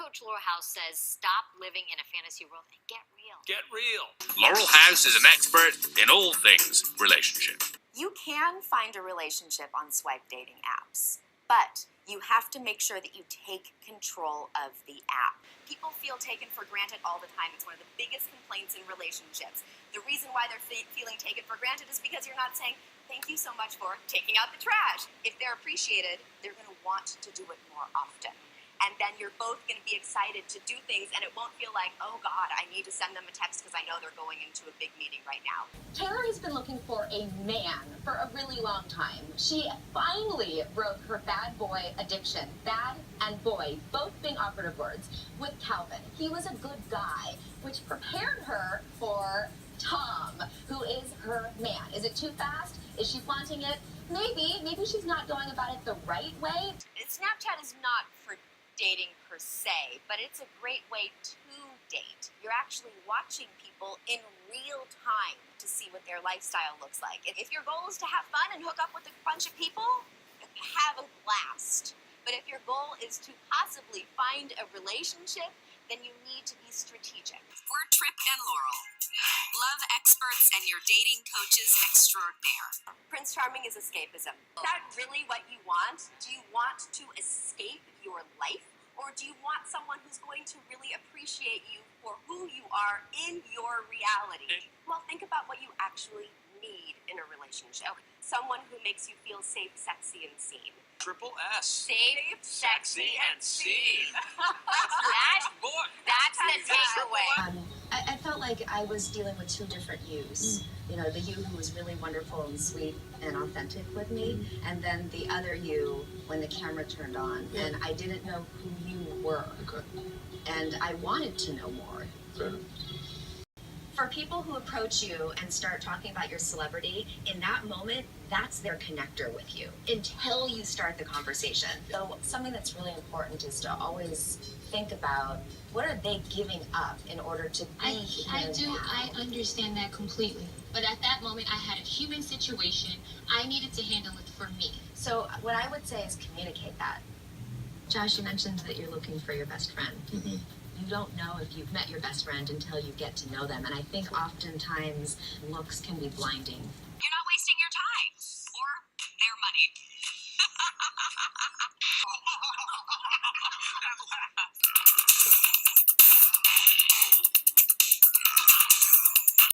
coach Laurel says stop living in a fantasy world and get real. Get real. Laurel House is an expert in all things relationship. You can find a relationship on swipe dating apps, but you have to make sure that you take control of the app. People feel taken for granted all the time. It's one of the biggest complaints in relationships. The reason why they're feeling taken for granted is because you're not saying, thank you so much for taking out the trash. If they're appreciated, they're going to want to do it more often. And then you're both going to be excited to do things, and it won't feel like, oh God, I need to send them a text because I know they're going into a big meeting right now. Taylor has been looking for a man for a really long time. She finally broke her bad boy addiction. Bad and boy, both being operative words, with Calvin. He was a good guy, which prepared her for Tom, who is her man. Is it too fast? Is she flaunting it? Maybe she's not going about it the right way. Snapchat is not for dating per se, but it's a great way to date. You're actually watching people in real time to see what their lifestyle looks like. If your goal is to have fun and hook up with a bunch of people, have a blast. But if your goal is to possibly find a relationship, then you need to be strategic. We're Trip and Laurel, love experts and your dating coaches extraordinaire. Prince Charming is escapism. Is that really what you want? Do you want to escape your life? Or do you want someone who's going to really appreciate you for who you are in your reality? Well, think about what you actually need in a relationship. Someone who makes you feel safe, sexy, and seen. Triple S. Safe, sexy, and seen. That's the takeaway. I felt like I was dealing with two different yous. You know, the you who was really wonderful and sweet and authentic with me, and then the other you when the camera turned on, and I didn't know who you were. Okay. And I wanted to know more. Fair enough. For people who approach you and start talking about your celebrity, in that moment, that's their connector with you until you start the conversation. So something that's really important is to always think about what are they giving up in order to be I understand that completely. But at that moment, I had a human situation. I needed to handle it for me. So what I would say is communicate that. Josh, you mentioned that you're looking for your best friend. Mm-hmm. You don't know if you've met your best friend until you get to know them. And I think oftentimes looks can be blinding. You're not